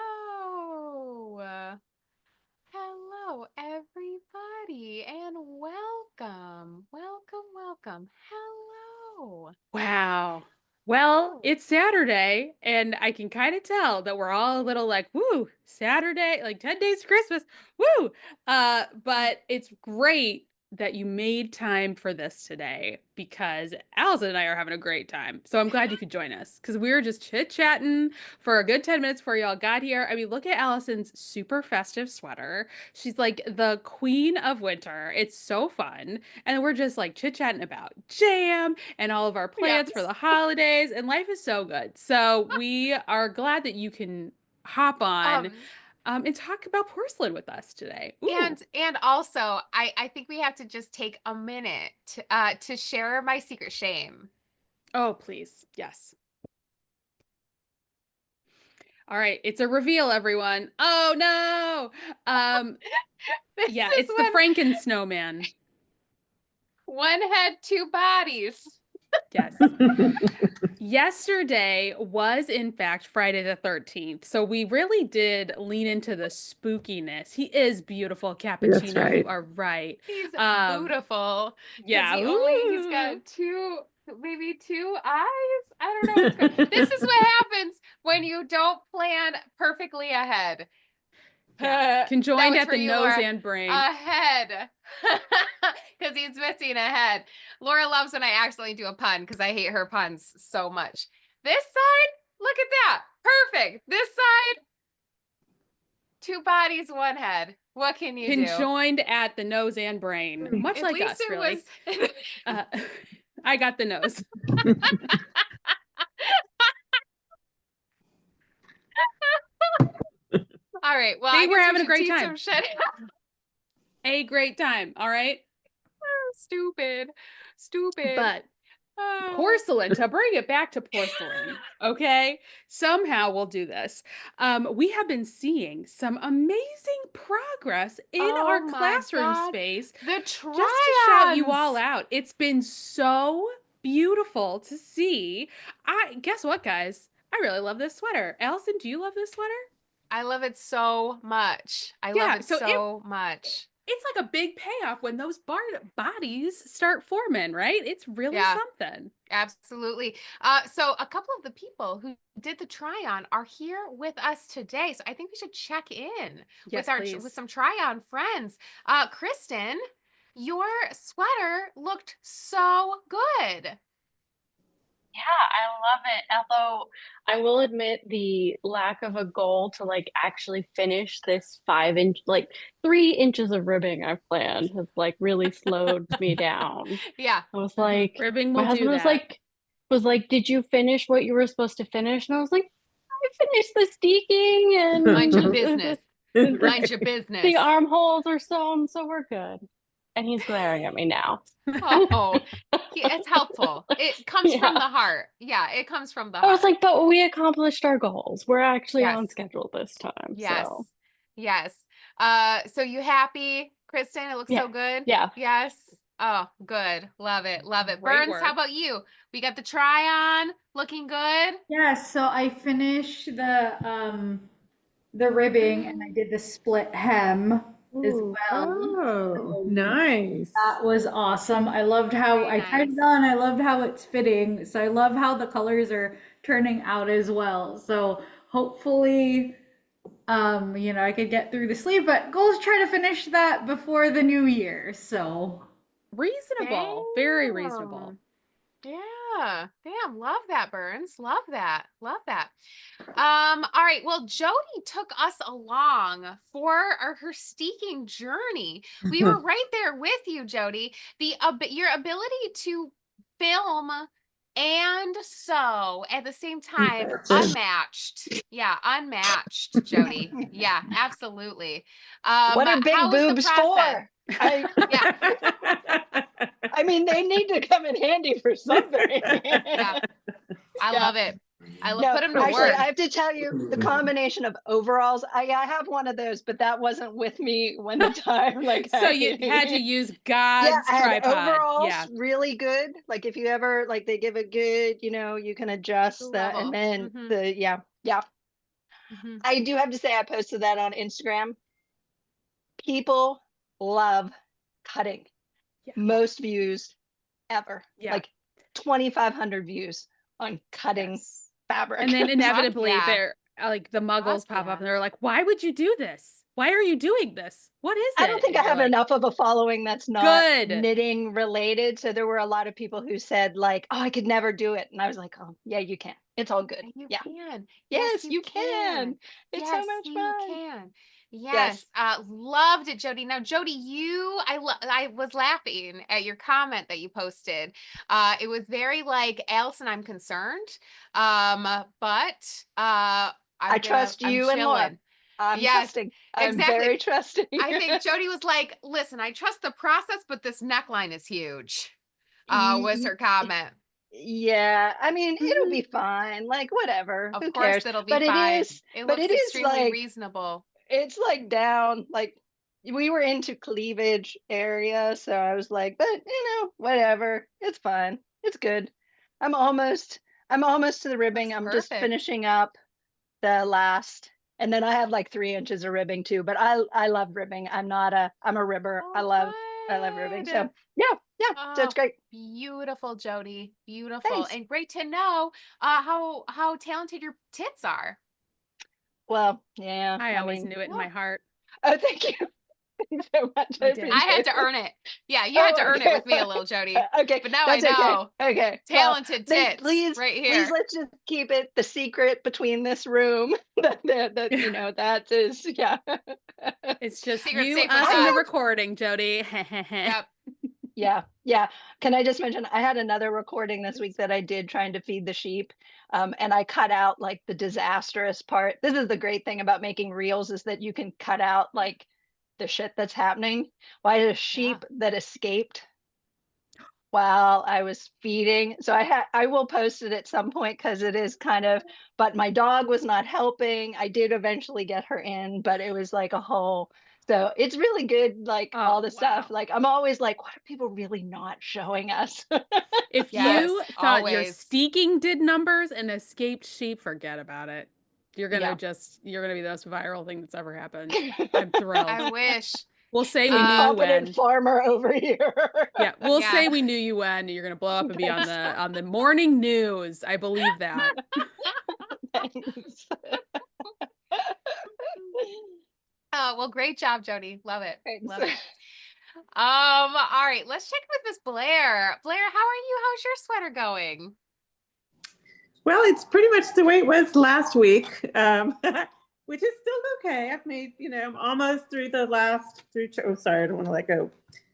Hello. Hello, everybody, and welcome. Welcome. Hello. Wow. Well, Oh. it's Saturday, and I can kind of tell that we're all a little like, woo, Saturday, like 10 days to Christmas. Woo. But it's great that you made time for this today because Allison and I are having a great time. So I'm glad you could join us because we were just chit-chatting for a good 10 minutes before y'all got here. I mean, look at Allison's super festive sweater. She's like the queen of winter. It's so fun. And we're just like chit-chatting about jam and all of our plans for the Yes. holidays, and life is so good. So we are glad that you can hop on Um, and talk about porcelain with us today. Ooh. and also I think we have to just take a minute to share my secret shame. Oh, please. Yes. All right. It's a reveal, everyone. Oh, no. This Yeah, is it's the when Franken snowman. one had two bodies. Yes. Yesterday was, in fact, Friday the 13th. So we really did lean into the spookiness. He is beautiful, That's Cappuccino. You right. are right. He's Um, beautiful because yeah. he's Ooh. got maybe two eyes. I don't know what's going. This is what happens when you don't plan perfectly ahead. Yeah. That Conjoined was at for the you, nose Laura. and brain. Ahead. Because he's missing a head. Laura loves when I accidentally do a pun because I hate her puns so much. This side, look at that. Perfect. This side, two bodies, one head. What can you do? Conjoined at the nose and brain. Much At like least us, it really. was. Uh, I got the nose. All right. Well, I See, we're guess we having a should great teach some time. shit. A great time. All right. Stupid. Stupid. But Oh. porcelain, to bring it back to porcelain, okay? Somehow we'll do this. We have been seeing some amazing progress in Oh our my classroom God. space. The Just to shout you all try-ons. out, it's been so beautiful to see. I guess what, guys? I really love this sweater. Allison, do you love this sweater? I love it so much. I love Yeah, it so it so much. it's like a big payoff when those bodies start forming, right? It's really Yeah, something. absolutely. So a couple of the people who did the try-on are here with us today. So I think we should check in with Yes, with please. some try-on friends. Kristen, your sweater looked so good. Yeah, I love it. Although I will admit the lack of a goal to like actually finish this 5 inch, like 3 inches of ribbing I've planned has like really slowed me down. Yeah. I was Hmm. like, Ribbing my will do husband that. was like, did you finish what you were supposed to finish? And I was like, I finished the steeking Mind your and business. Mind your the business. armholes are sewn, so we're good. And he's glaring at me now. Oh, it's helpful. It comes from Yeah. the heart. Yeah, it comes from the I was heart. like, but we accomplished our goals. We're actually Yes. on schedule this time. Yes. So, Yes. So you happy, Kristen? It looks yeah. so good. Yeah. Yes. Oh, good. Love it. Love it. Great Burns, how work. about you? We got the try on. Looking good. Yeah, so I finished the ribbing and I did the split hem as Ooh. well. Oh, So nice. that was awesome. I loved how Very I tried nice. it on. I loved how it's fitting. So I love how the colors are turning out as well. So hopefully I could get through the sleeve, but goal is try to finish that before the new year. So Reasonable. Very reasonable. Damn. Yeah. Damn. Love that, Burns. Love that. Love that. All right. Well, Jody took us along for her steaking journey. We were right there with you, Jody. Your ability to film and sew at the same time, unmatched. Yeah, unmatched, Jody. Yeah, absolutely. What are How big was the boobs process? for? I Yeah, I mean they need to come in handy for something. yeah. I Yeah. love it. No, Put them to actually work. I have to tell you the combination of overalls. I have one of those, but that wasn't with me when the time like So you had to use yeah, God's I had tripod. overalls Yeah. really good. Like if you ever like they give a good, you can The adjust that and level. then Hmm. the yeah. Mhm. I do have to say, I posted that on Instagram. People love cutting. Yeah. Most views ever. Yeah. Like 2,500 views on cutting Yes. fabric. And then Fuck inevitably yeah. they're like the muggles Fuck pop yeah. up and they're like, why would you do this? Why are you doing this? What is I don't it? think And I you're have like, enough of a following that's not good. knitting related. So there were a lot of people who said like, "Oh, I could never do it," and I was like, "Oh, yeah, you can. It's all good. You Yeah, can. Yes, yes, you you can. can. It's so Yes, much you fun." can. Yes, Yes, loved it, Jody. Now, Jody, I was laughing at your comment that you posted. It was very like, Allison, I'm concerned. But I trust I'm you and Laura. chilling. I'm Yes, trusting. I'm exactly. very trusting. I think Jody was like, listen, I trust the process, but this neckline is huge. Was Ye- her comment. Yeah, I mean, it'll Mhm. be fine. Like, whatever. Of Who course, cares? that'll be But it fine. is, It but looks it is extremely like, reasonable. it's like down, like we were into cleavage area. So I was like, but whatever. It's fine. It's good. I'm almost, I'm almost to the ribbing. Looks I'm just perfect. finishing up the last, and then I have like 3 inches of ribbing too, but I love ribbing. I'm a ribber. Oh, I love ribbing. good. So yeah. So it's Oh, great. beautiful, Jody. Beautiful. Thanks. And great to know how talented your tits are. Well, yeah, I I always mean, knew it in my Yeah. heart. oh, thank you. Thanks so much. I I did. I had appreciate to it. earn it. Yeah, you had Oh, to earn it okay. with me a little, Jody. Okay, But now I that's okay. know. Okay. Well, Talented then tits please, right please here. let's just keep it the secret between this room. That that is, yeah. It's just Secret you, safe with us, and the us. recording, Jody. Yep. Yeah. Can I just mention I had another recording this week that I did trying to feed the sheep. And I cut out like the disastrous part. This is the great thing about making reels is that you can cut out like the shit that's happening. Well, I had a Yeah. sheep that escaped while I was feeding. So I will post it at some point because it is kind of, but my dog was not helping. I did eventually get her in, but it was like a whole, so it's really good, like all Oh, the stuff. wow. Like I'm always like, what are people really not showing us? If Yes, you thought your always. steaking did numbers and escaped sheep, forget about it. You're Yeah. gonna be the most viral thing that's ever happened. I'm thrilled. I wish. We'll say we The knew you competent when. farmer over here. Yeah, we'll Yeah. say we knew you when. You're gonna blow up and be Thanks. on the morning news. I believe that. Thanks. Well, great job, Jody. Love it. Thanks. Love it. All right, let's check with Miss Blair. Blair, how are you? How's your sweater going? Well, it's pretty much the way it was last week, which is still okay. I've made, I'm almost through the last oh, sorry, I don't want to let go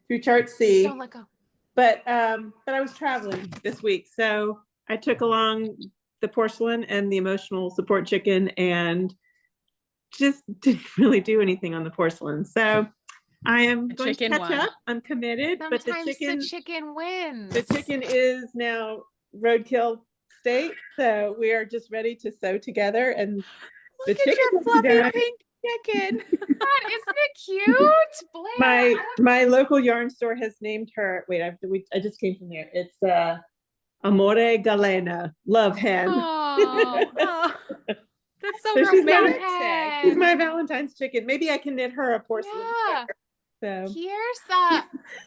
through chart C. Don't let go. But I was traveling this week, so I took along the porcelain and the emotional support chicken, and just didn't really do anything on the porcelain. So I am The going to chicken catch won. up. I'm committed, but Sometimes the chicken wins. the chicken is now roadkill state, so we are just ready to sew together. And the Look at chicken your will be fluffy done. pink chicken. God, isn't it cute, Blair? My local yarn store has named her. Wait, I just came from there. It's Amore Galena, love hen. Oh, that's so So romantic. she's my Valentine's chicken. Maybe I can knit her a porcelain Yeah. sweater. So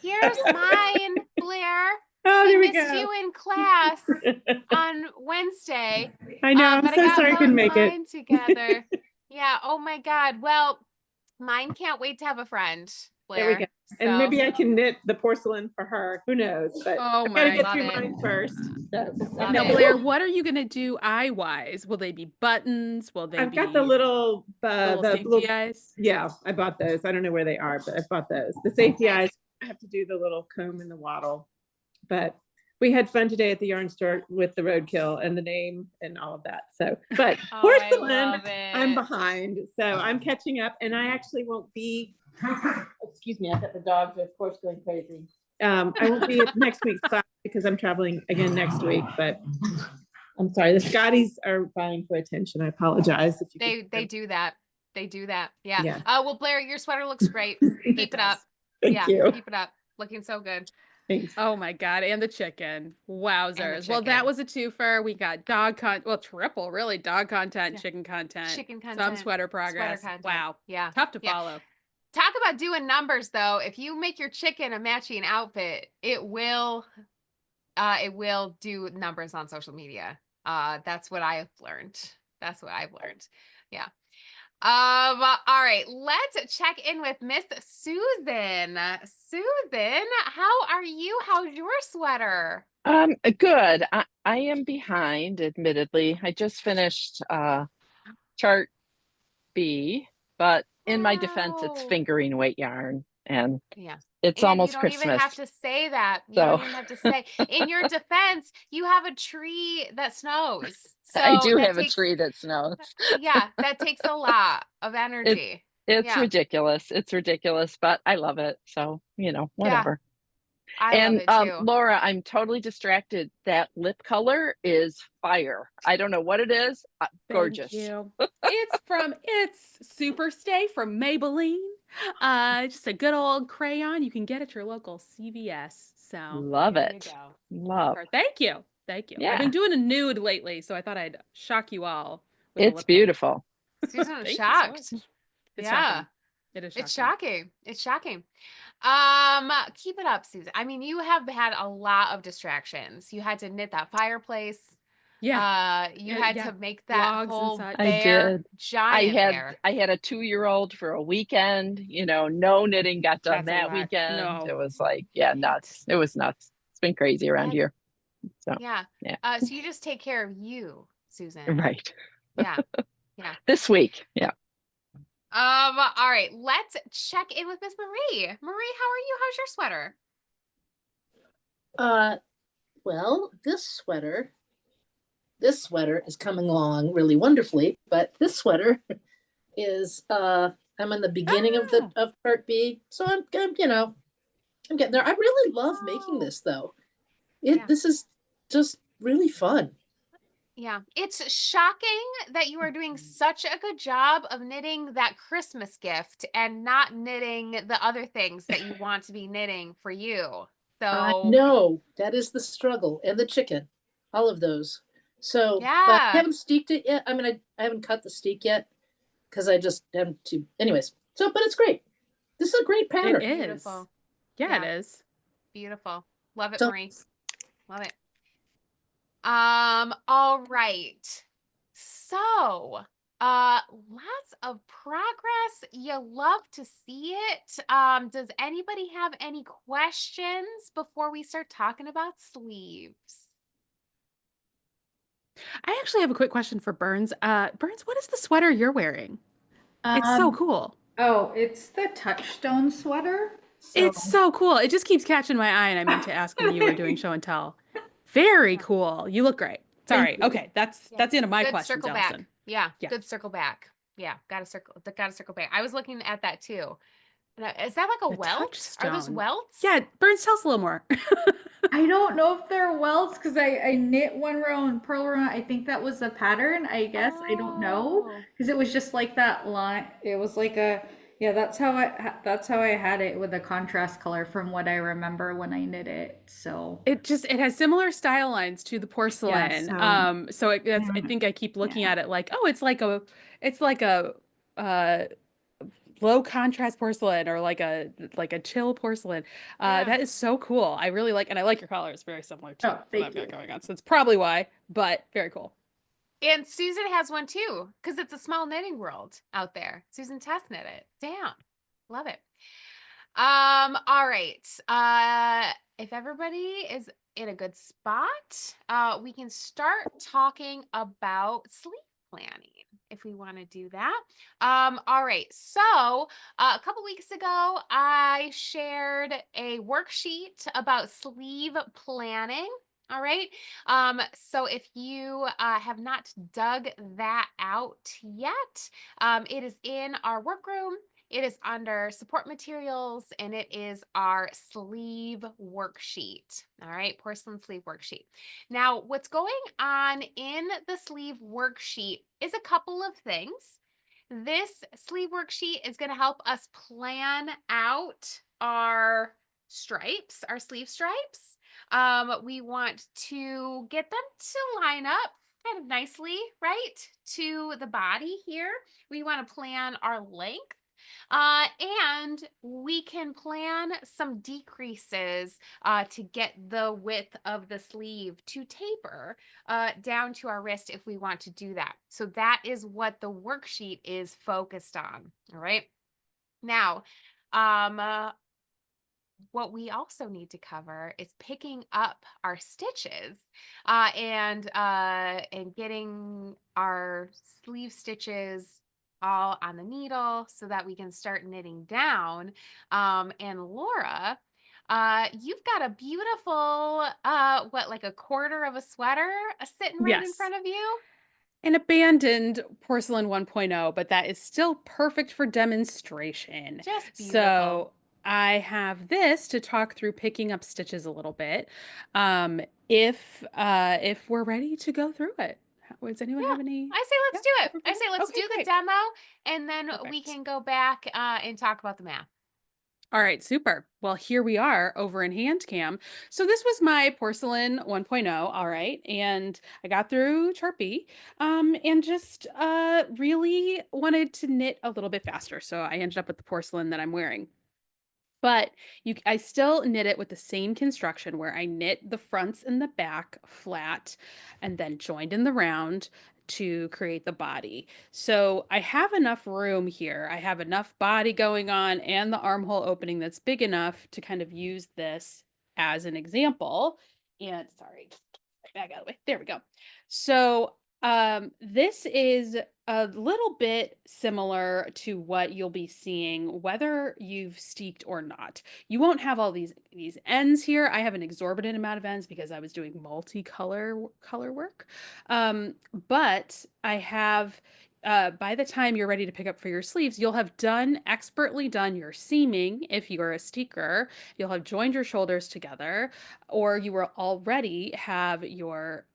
Here's mine, Blair. oh, there we missed go. you in class on Wednesday. I know. I'm But so I got sorry I both couldn't make it. mine together. Yeah. Oh my God. Well, mine can't wait to have a friend, There we Blair. go. And So, maybe I can knit the porcelain for her. Who knows? But Oh I've got to my get love through it. mine first. So, Love Now, it. Blair, what are you gonna do eye-wise? Will they be buttons? Will they I've be got the little safety eyes? yeah, I bought those. I don't know where they are, but I bought those. The safety Nice. eyes. I have to do the little comb and the wattle. But we had fun today at the yarn store with the roadkill and the name and all of that. So, but Oh, I porcelain, love I'm it. behind. So I'm catching up, and I actually won't be. Excuse me, I got the dogs are porcelain crazy. I won't be at next week's class because I'm traveling again next week. But I'm sorry, the Scotties are vying for attention. I apologize if you. They do that. They do that. Yeah. Yeah. Well, Blair, your sweater looks great. Keep it up. Thank Yeah. you. Keep it up. Looking so good. Thanks. Oh my God. And the chicken. Wowzers. Well, that chicken. was a twofer. We got triple, really, dog content, Yeah. chicken content, Chicken some content, sweater progress. content. Wow. Yeah. Tough to Yeah. follow. Talk about doing numbers though. If you make your chicken a matching outfit, it will do numbers on social media. That's what I've learned. That's what I've learned. Yeah. All right, let's check in with Miss Susan. Susan, how are you? How's your sweater? Good. I am behind, admittedly. I just finished chart B, but in my defense, it's Oh, fingering weight yarn and yeah. it's And you almost don't even Christmas. have to say that. You don't So even have to say. In your defense, you have a tree that snows. I So do that have a takes, tree that snows. yeah, that takes a lot of It energy. it's Yeah. ridiculous. It's ridiculous, but I love it. So, Yeah. whatever. I love And it too. Laura, I'm totally distracted. That lip color is fire. I don't know what it is. Thank Gorgeous. you. It's Super Stay from Maybelline. Just a good old crayon you can get at your local CVS. So Love there you it. go. Love Love. her. Thank you. Thank you. I've Yeah, been doing a nude lately, so I thought I'd shock you all with a it's lip color. beautiful. Susan was Thank you so shocked. much. It's Yeah. shocking. It is It's shocking. shocking. It's shocking. Keep it up, Susan. I mean, you have had a lot of distractions. You had to knit that fireplace. Yeah. You had Yeah. to make that Logs and whole such. I bear, did. giant bear. I had a 2-year-old for a weekend, no knitting got done That's a that lot. weekend. No. It was like, yeah, What? nuts. It was nuts. It's been crazy around That, here. So, yeah. yeah. So you just take care of you, Susan. Right. Yeah. Yeah. This week. Yeah. All right, let's check in with Miss Marie. Marie, how are you? How's your sweater? Well, this sweater is coming along really wonderfully, but this sweater is I'm in the beginning of Ah, part B, so I'm getting there. I really love making Oh, this though. yeah. This is just really fun. Yeah, it's shocking that you are doing such a good job of knitting that Christmas gift and not knitting the other things that you want to be knitting for you. I So, know that is the struggle, and the chicken, all of those. So, but I yeah, haven't steeked it yet. I mean, I haven't cut the steak yet because I just haven't to. Anyways, so but it's great. This is a great it pattern. is. beautiful. Yeah, it Yeah, is. beautiful. Love it, So Marie. Love it. All right. So, lots of progress. You love to see it. Does anybody have any questions before we start talking about sleeves? I actually have a quick question for Burns. Burns, what is the sweater you're wearing? It's so Um, cool. oh, it's the Touchstone sweater. So It's so cool. It just keeps catching my eye, and I meant to ask when you were doing show and tell. Very Yeah. cool. You look great. thank Sorry. you. Okay, that's Yeah. the end of my Good questions, circle back. Allison. Yeah, Yeah. good circle back. Yeah, gotta circle back. I was looking at that too. Is that like a The welt? Are those touchstone. welts? Yeah, Burns, tell us a little more. I don't know if they're welts because I knit one row and purl row. I think that was the pattern. I guess I don't know Oh, because it was just like that line. It was like a yeah. That's how I had it with a contrast color from what I remember when I knit it. So It has similar style lines to the yeah. porcelain. So So that's I yeah. think I keep looking Yeah. at it like, oh, it's like a uh low contrast porcelain or like a chill porcelain. yeah. That is so cool. I really like, and I like your color. It's very similar to Oh, what thank I've got you. going on. So it's probably why, but very cool. And Susan has one too, because it's a small knitting world out there. Susan test knit it. Damn. Love it. All right. If everybody is in a good spot, we can start talking about sleep planning if we want to do that. All right. So, a couple weeks ago, I shared a worksheet about sleeve planning. All right. So if you have not dug that out yet, it is in our workroom. It is under support materials and it is our sleeve worksheet. All right, porcelain sleeve worksheet. Now, what's going on in the sleeve worksheet is a couple of things. This sleeve worksheet is going to help us plan out our stripes, our sleeve stripes. We want to get them to line up kind of nicely, right, to the body here. We want to plan our length. And we can plan some decreases to get the width of the sleeve to taper down to our wrist if we want to do that. So that is what the worksheet is focused on. All right. Now, what we also need to cover is picking up our stitches and getting our sleeve stitches all on the needle so that we can start knitting down. And Laura, you've got a beautiful what, like a quarter of a sweater sitting right in Yes. front of you? An abandoned porcelain 1.0, but that is still perfect for demonstration. Just beautiful. So I have this to talk through picking up stitches a little bit. Um, if we're ready to go through it. Does anyone Yeah, have any? I say Yeah, let's do it. I say let's okay, do the great. demo and then we Perfect. can go back and talk about the math. All right, super. Well, here we are over in HandCam. So this was my porcelain 1.0, all right, and I got through chart B, and just really wanted to knit a little bit faster. So I ended up with the porcelain that I'm wearing. But I still knit it with the same construction where I knit the fronts and the back flat and then joined in the round to create the body. So I have enough room here. I have enough body going on and the armhole opening that's big enough to kind of use this as an example. And sorry, back out of the way. There we go. So this is a little bit similar to what you'll be seeing whether you've steeked or not. You won't have all these ends here. I have an exorbitant amount of ends because I was doing color work. But I have by the time you're ready to pick up for your sleeves, you'll have expertly done your seaming if you are a steeker. You'll have joined your shoulders together, or you will already have your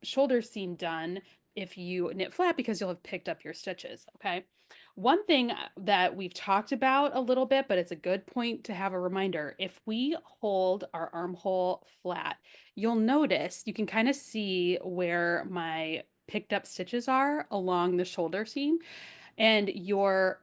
shoulder seam done if you knit flat because you'll have picked up your stitches, okay? One thing that we've talked about a little bit, but it's a good point to have a reminder, if we hold our armhole flat, you'll notice, you can kind of see where my picked up stitches are along the shoulder seam. And you'll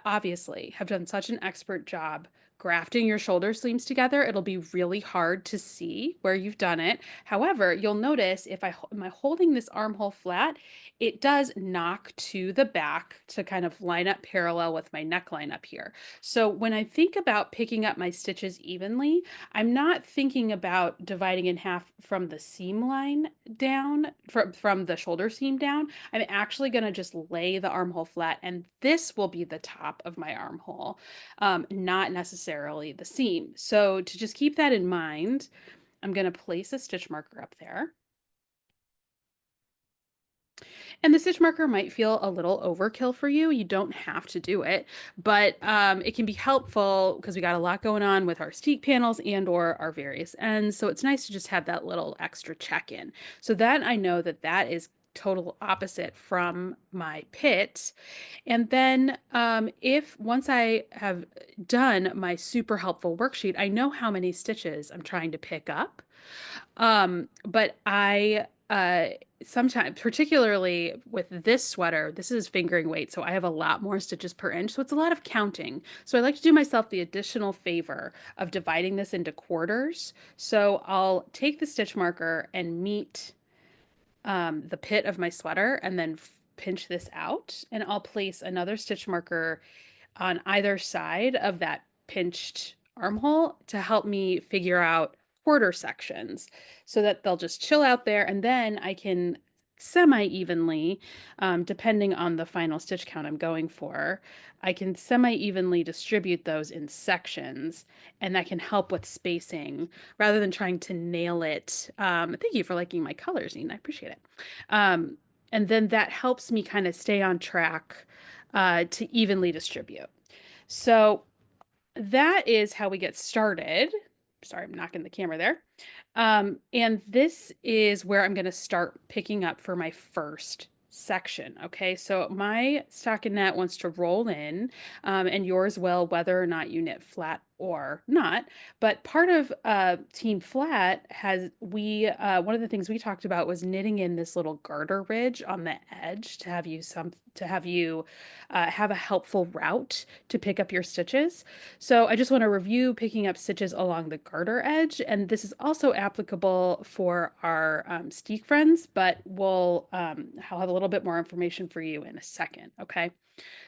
obviously have done such an expert job grafting your shoulder seams together. It'll be really hard to see where you've done it. However, you'll notice if am I holding this armhole flat, it does knock to the back to kind of line up parallel with my neckline up here. So when I think about picking up my stitches evenly, I'm not thinking about dividing in half from the seam line down, from the shoulder seam down. I'm actually going to just lay the armhole flat, and this will be the top of my armhole, not necessarily the seam. So to just keep that in mind, I'm going to place a stitch marker up there. And the stitch marker might feel a little overkill for you. You don't have to do it, but it can be helpful because we got a lot going on with our steek panels and or our various ends. So it's nice to just have that little extra check-in. So that I know that that is total opposite from my pit. And then if once I have done my super helpful worksheet, I know how many stitches I'm trying to pick up. But I sometimes, particularly with this sweater, this is fingering weight, so I have a lot more stitches per inch, so it's a lot of counting. So I like to do myself the additional favor of dividing this into quarters. So I'll take the stitch marker and meet the pit of my sweater and then pinch this out, and I'll place another stitch marker on either side of that pinched armhole to help me figure out quarter sections so that they'll just chill out there, and then I can semi-evenly, depending on the final stitch count I'm going for, I can semi-evenly distribute those in sections, and that can help with spacing rather than trying to nail it. Thank you for liking my colors, Nina. I appreciate it. And then that helps me kind of stay on track to evenly distribute. So that is how we get started. Sorry, I'm knocking the camera there. And this is where I'm going to start picking up for my first section. Okay, so my stockinette wants to roll in, and yours will, whether or not you knit flat or not. But part of Team Flat has one of the things we talked about was knitting in this little garter ridge on the edge to have you have a helpful route to pick up your stitches. So I just want to review picking up stitches along the garter edge, and this is also applicable for our steek friends, but I'll have a little bit more information for you in a second. Okay.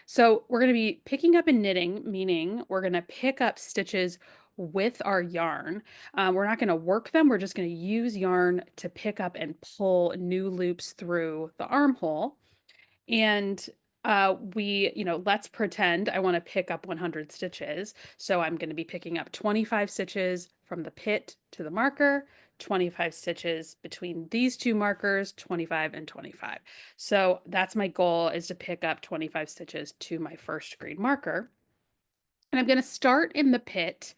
So we're going to be picking up and knitting, meaning we're going to pick up stitches with our yarn. We're not going to work them. We're just going to use yarn to pick up and pull new loops through the armhole. And let's pretend I want to pick up 100 stitches. So I'm going to be picking up 25 stitches from the pit to the marker, 25 stitches between these two markers, 25 and 25. So that's my goal, is to pick up 25 stitches to my first green marker. And I'm going to start in the pit,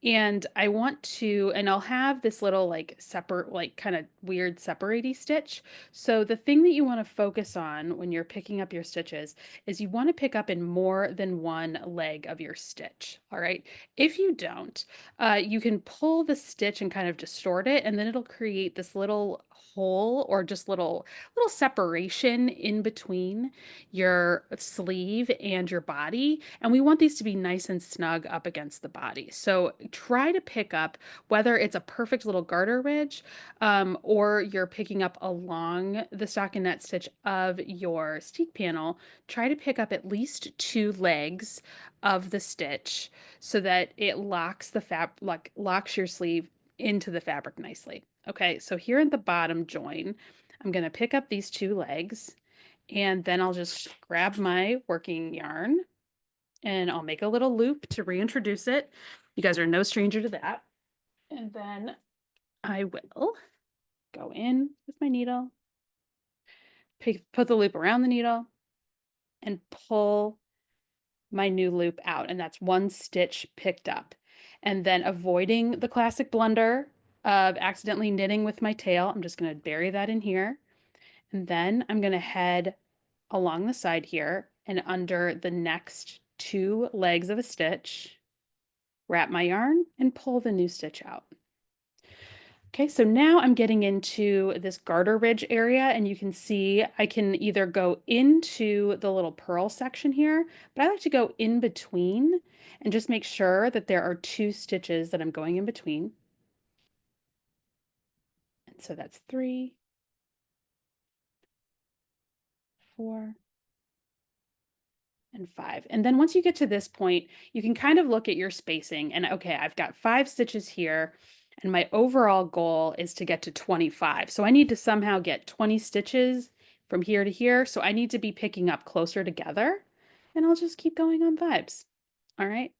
and I'll have this little like separate, like kind of weird separatey stitch. So the thing that you want to focus on when you're picking up your stitches is you want to pick up in more than one leg of your stitch. All right. If you don't, you can pull the stitch and kind of distort it, and then it'll create this little hole or just little separation in between your sleeve and your body. And we want these to be nice and snug up against the body. So try to pick up, whether it's a perfect little garter ridge, or you're picking up along the stockinette stitch of your steek panel, try to pick up at least 2 legs of the stitch so that it locks locks your sleeve into the fabric nicely. Okay, so here at the bottom join, I'm going to pick up these 2 legs, and then I'll just grab my working yarn and I'll make a little loop to reintroduce it. You guys are no stranger to that. And then I will go in with my needle, put the loop around the needle, and pull my new loop out. And that's 1 stitch picked up. And then, avoiding the classic blunder of accidentally knitting with my tail, I'm just going to bury that in here. And then I'm going to head along the side here and under the next 2 legs of a stitch, wrap my yarn and pull the new stitch out. Okay, so now I'm getting into this garter ridge area, and you can see I can either go into the little purl section here, but I like to go in between and just make sure that there are 2 stitches that I'm going in between. And so that's 3, 4, and 5. And then once you get to this point, you can kind of look at your spacing and, okay, I've got 5 stitches here, and my overall goal is to get to 25. So I need to somehow get 20 stitches from here to here. So I need to be picking up closer together, and I'll just keep going on vibes. All right.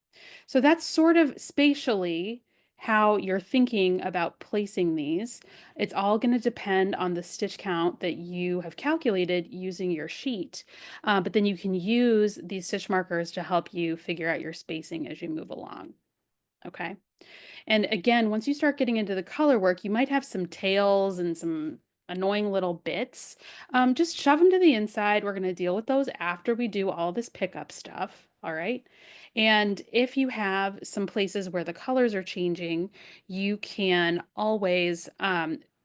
So that's sort of spatially how you're thinking about placing these. It's all going to depend on the stitch count that you have calculated using your sheet. But then you can use these stitch markers to help you figure out your spacing as you move along. Okay. And again, once you start getting into the color work, you might have some tails and some annoying little bits. Just shove them to the inside. We're going to deal with those after we do all this pickup stuff. All right. And if you have some places where the colors are changing, you can always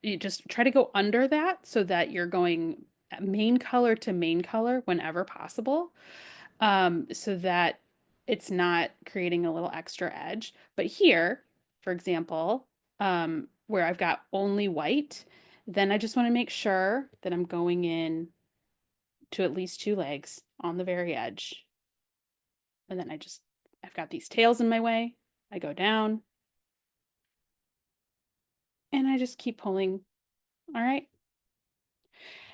you just try to go under that so that you're going main color to main color whenever possible, so that it's not creating a little extra edge. But here, for example, where I've got only white, then I just want to make sure that I'm going in to at least 2 legs on the very edge. And then I've got these tails in my way. I go down and I just keep pulling. All right.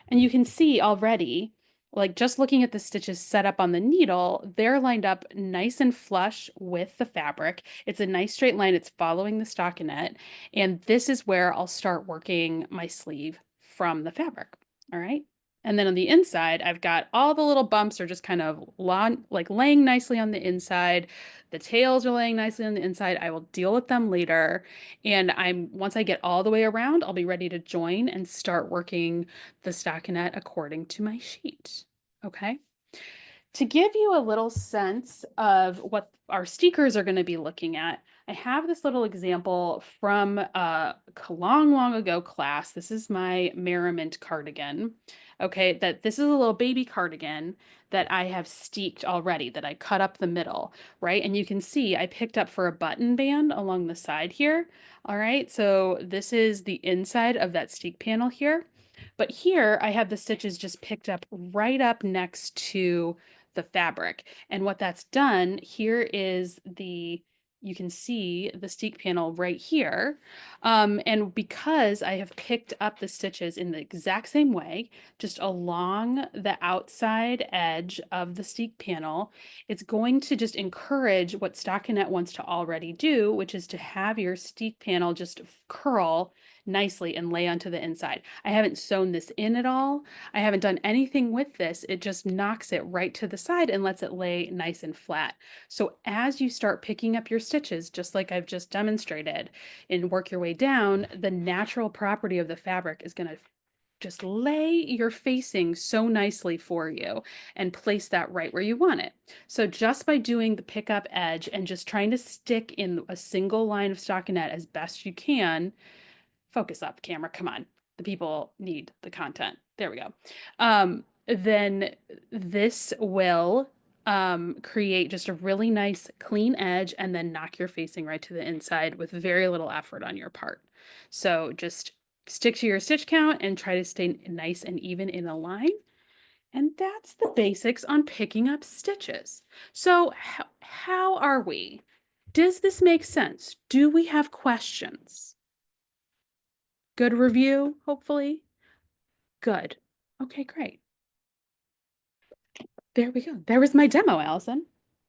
And you can see already, like just looking at the stitches set up on the needle, they're lined up nice and flush with the fabric. It's a nice straight line. It's following the stockinette. And this is where I'll start working my sleeve from the fabric. All right. And then on the inside, I've got all the little bumps are just kind of laying nicely on the inside. The tails are laying nicely on the inside. I will deal with them later. And once I get all the way around, I'll be ready to join and start working the stockinette according to my sheet. Okay. To give you a little sense of what our stickers are going to be looking at, I have this little example from a long, long ago class. This is my Merriment cardigan. Okay, that this is a little baby cardigan that I have steeked already, that I cut up the middle, right? And you can see I picked up for a button band along the side here. All right, so this is the inside of that steek panel here. But here I have the stitches just picked up right up next to the fabric. And what that's done here is you can see the steek panel right here. And because I have picked up the stitches in the exact same way, just along the outside edge of the steek panel, it's going to just encourage what stockinette wants to already do, which is to have your steek panel just curl nicely and lay onto the inside. I haven't sewn this in at all. I haven't done anything with this. It just knocks it right to the side and lets it lay nice and flat. So as you start picking up your stitches, just like I've just demonstrated, and work your way down, the natural property of the fabric is going to just lay your facing so nicely for you and place that right where you want it. So just by doing the pickup edge and just trying to stick in a single line of stockinette as best you can, focus up, camera, come on. The people need the content. There we go. Then this will create just a really nice clean edge and then knock your facing right to the inside with very little effort on your part. So just stick to your stitch count and try to stay nice and even in a line. And that's the basics on picking up stitches. So how are we? Does this make sense? Do we have questions? Good review, hopefully. Good. Okay, great. There we go. There was my demo, Allison.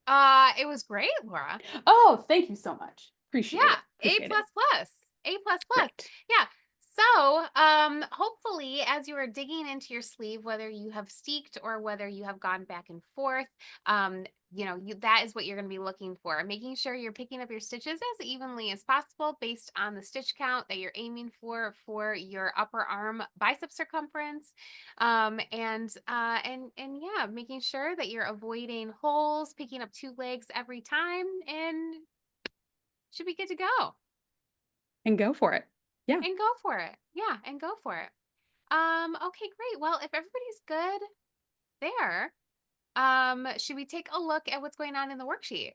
It was great, Laura. Oh, thank you so much. Appreciate it. Yeah, Appreciate A plus plus. A plus plus. Great. Yeah. So, hopefully, as you are digging into your sleeve, whether you have steeked or whether you have gone back and forth, that is what you're going to be looking for. Making sure you're picking up your stitches as evenly as possible based on the stitch count that you're aiming for your upper arm bicep circumference, and yeah, making sure that you're avoiding holes, picking up 2 legs every time, and should be good to go. And go for it. Yeah. And go for it. Yeah, and go for it. Okay, great. Well, if everybody's good there, should we take a look at what's going on in the worksheet?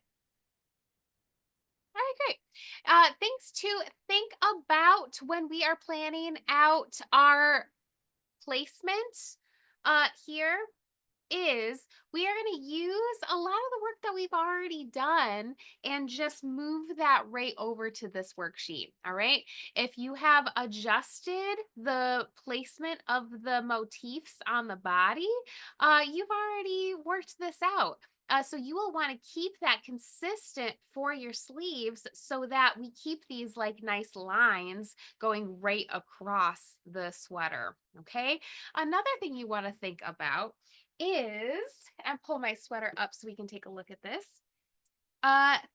All right, great. Things to think about when we are planning out our placement here is we are going to use a lot of the work that we've already done and just move that right over to this worksheet. All right. If you have adjusted the placement of the motifs on the body, you've already worked this out. So you will want to keep that consistent for your sleeves so that we keep these like nice lines going right across the sweater. Okay. Another thing you want to think about is, and pull my sweater up so we can take a look at this.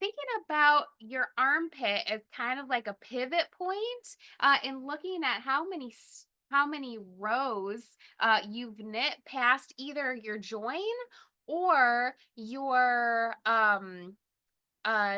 Thinking about your armpit as kind of like a pivot point, and looking at how many rows you've knit past either your join or your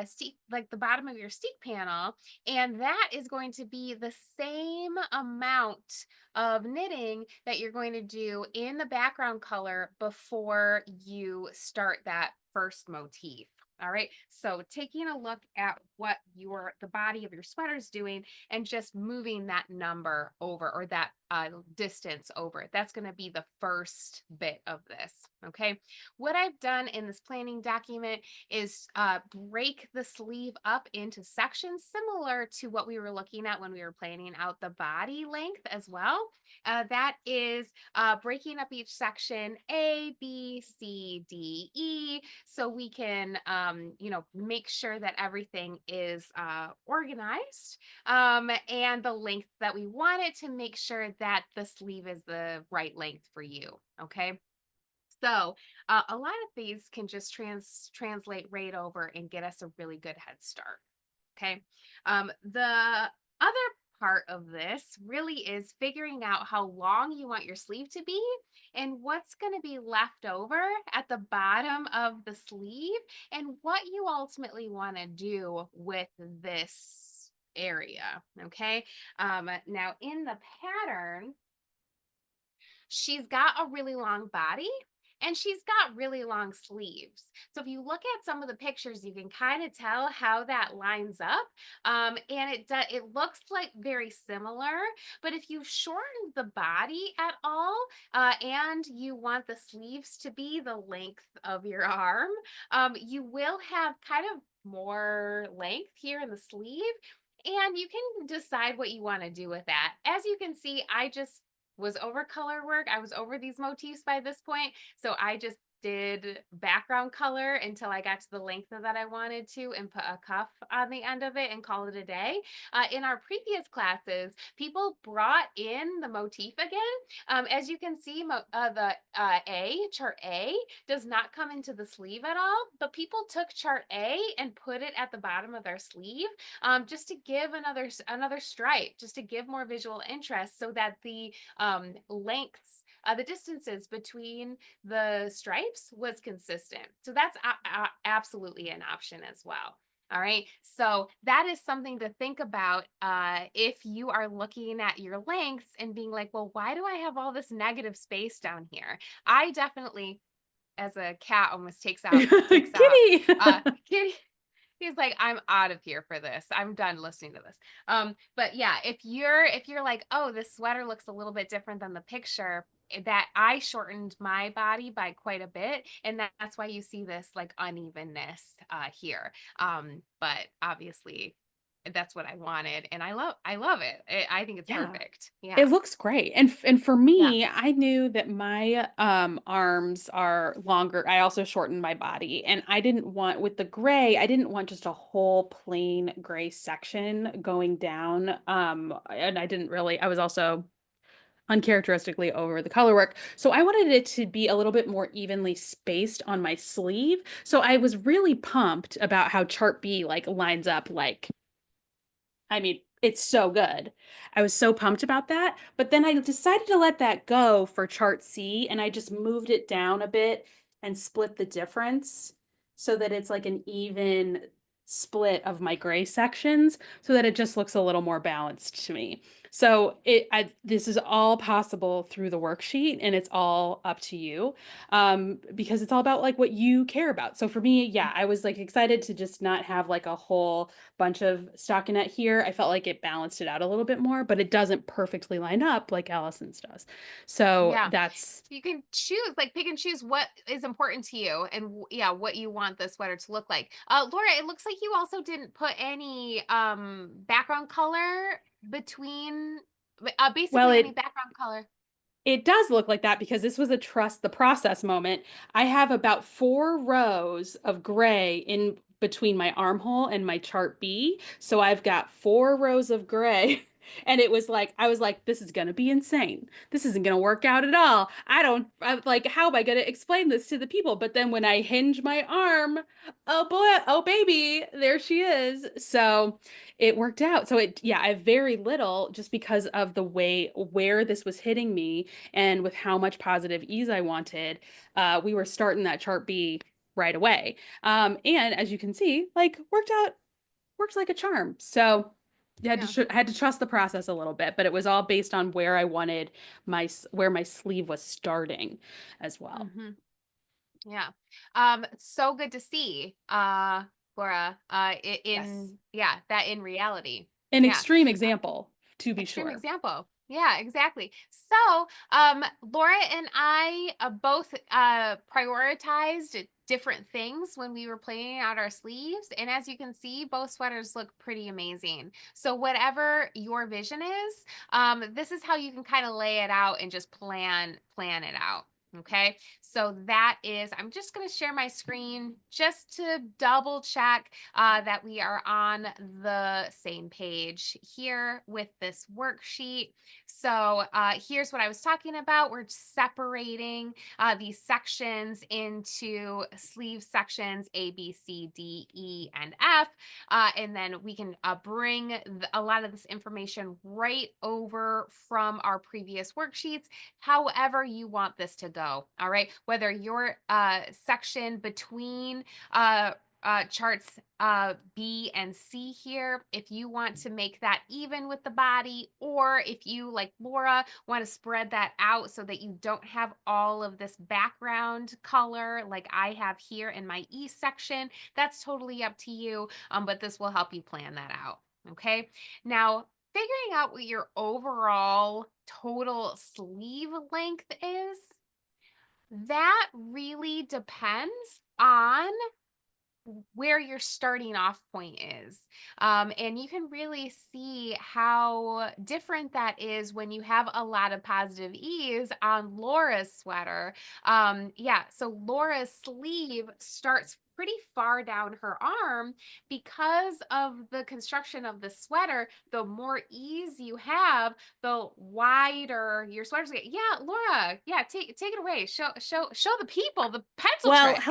steek, like the bottom of your steek panel, and that is going to be the same amount of knitting that you're going to do in the background color before you start that first motif. All right, so taking a look at what the body of your sweater is doing and just moving that number over, or that distance over. That's going to be the first bit of this. Okay, what I've done in this planning document is break the sleeve up into sections similar to what we were looking at when we were planning out the body length as well. That is breaking up each section A, B, C, D, E, so we can, make sure that everything is organized, and the length that we want it, to make sure that the sleeve is the right length for you. Okay. So a lot of these can just translate right over and get us a really good head start. Okay. The other part of this really is figuring out how long you want your sleeve to be and what's going to be left over at the bottom of the sleeve and what you ultimately want to do with this area. Okay. Now in the pattern, she's got a really long body and she's got really long sleeves. So if you look at some of the pictures, you can kind of tell how that lines up. And it looks like very similar, but if you shorten the body at all, and you want the sleeves to be the length of your arm, you will have kind of more length here in the sleeve. And you can decide what you want to do with that. As you can see, I just was over color work. I was over these motifs by this point. So I just did background color until I got to the length that I wanted to and put a cuff on the end of it and call it a day. In our previous classes, people brought in the motif again. As you can see, chart A does not come into the sleeve at all, but people took chart A and put it at the bottom of their sleeve, just to give another stripe, just to give more visual interest so that the lengths, the distances between the stripes was consistent. So that's absolutely an option as well. All right. So that is something to think about if you are looking at your lengths and being like, well, why do I have all this negative space down here? I definitely, as a cat almost takes out Kitty. Kitty. He's like, I'm out of here for this. I'm done listening to this. But yeah, if you're like, oh, this sweater looks a little bit different than the picture, that I shortened my body by quite a bit, and that's why you see this like unevenness here. But obviously, that's what I wanted, and I love it. I think it's Yeah. perfect. It Yeah, looks great. And for yeah, me, I knew that my arms are longer. I also shortened my body. And I didn't want with the gray, I didn't want just a whole plain gray section going down. And I was also uncharacteristically over the color work. So I wanted it to be a little bit more evenly spaced on my sleeve. So I was really pumped about how chart B like lines up like, I mean, it's so good. I was so pumped about that. But then I decided to let that go for chart C and I just moved it down a bit and split the difference so that it's like an even split of my gray sections so that it just looks a little more balanced to me. So this is all possible through the worksheet and it's all up to you, because it's all about like what you care about. So for me, yeah, I was like excited to just not have like a whole bunch of stockinette here. I felt like it balanced it out a little bit more, but it doesn't perfectly line up like Allison's does. So yeah. that's You can choose, like pick and choose what is important to you and yeah, what you want the sweater to look like. Laura, it looks like you also didn't put any background color between well, basically any background color. it does look like that because this was a trust the process moment. I have about 4 rows of gray in between my armhole and my chart B. So I've got 4 rows of gray. And it was like, I was like, this is going to be insane. This isn't going to work out at all. I'm like, how am I going to explain this to the people? But then when I hinge my arm, oh boy, oh baby, there she is. So it worked out. So yeah, I have very little just because of the way where this was hitting me and with how much positive ease I wanted. We were starting that chart B right away. And as you can see, like works like a charm. So you had Yeah. had to trust the process a little bit, but it was all based on where I wanted where my sleeve was starting as well. Mm-hmm. Yeah. So good to see, Laura, Yes. yeah, that in reality. An Yeah. extreme example, to be Extreme sure. example. Yeah, exactly. So, Laura and I both prioritized different things when we were planning out our sleeves. And as you can see, both sweaters look pretty amazing. So whatever your vision is, this is how you can kind of lay it out and just plan it out. Okay, so that is, I'm just going to share my screen just to double check that we are on the same page here with this worksheet. So here's what I was talking about. We're separating these sections into sleeve sections A, B, C, D, E, and F. And then we can bring a lot of this information right over from our previous worksheets however you want this to go. All right. Whether your section between charts B and C here, if you want to make that even with the body, or if you, like Laura, want to spread that out so that you don't have all of this background color like I have here in my E section, that's totally up to you. But this will help you plan that out. Okay. Now, figuring out what your overall total sleeve length is, that really depends on where your starting off point is. And you can really see how different that is when you have a lot of positive E's on Laura's sweater. Yeah, so Laura's sleeve starts pretty far down her arm because of the construction of the sweater. The more ease you have, the wider your sweaters get. Yeah, Laura, yeah, take it away. Show the people the pencil Well, trick.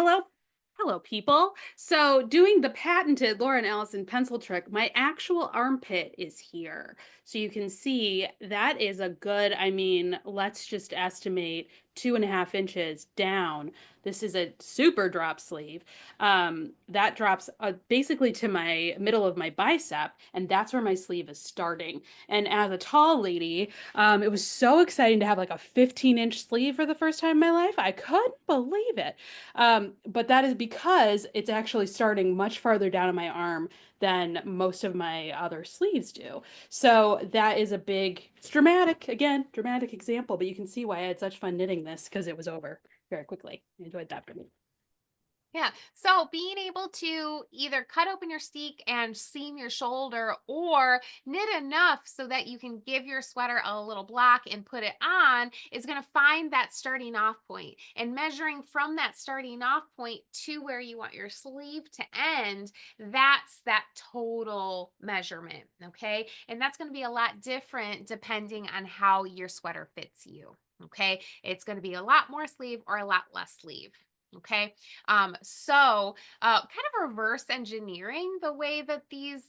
hello, people. So doing the patented Laura and Allison pencil trick, my actual armpit is here. So you can see that is a good, I mean, let's just estimate 2.5 inches down. This is a super drop sleeve. That drops basically to my middle of my bicep, and that's where my sleeve is starting. And as a tall lady, it was so exciting to have like a 15-inch sleeve for the first time in my life. I couldn't believe it. But that is because it's actually starting much farther down on my arm than most of my other sleeves do. So that is a big, it's dramatic, again, dramatic example, but you can see why I had such fun knitting this because it was over very quickly. I enjoyed that for me. Yeah. So being able to either cut open your steek and seam your shoulder or knit enough so that you can give your sweater a little block and put it on is going to find that starting off point. And measuring from that starting off point to where you want your sleeve to end, that's that total measurement. Okay. And that's going to be a lot different depending on how your sweater fits you. Okay. It's going to be a lot more sleeve or a lot less sleeve. Okay. So kind of reverse engineering the way that these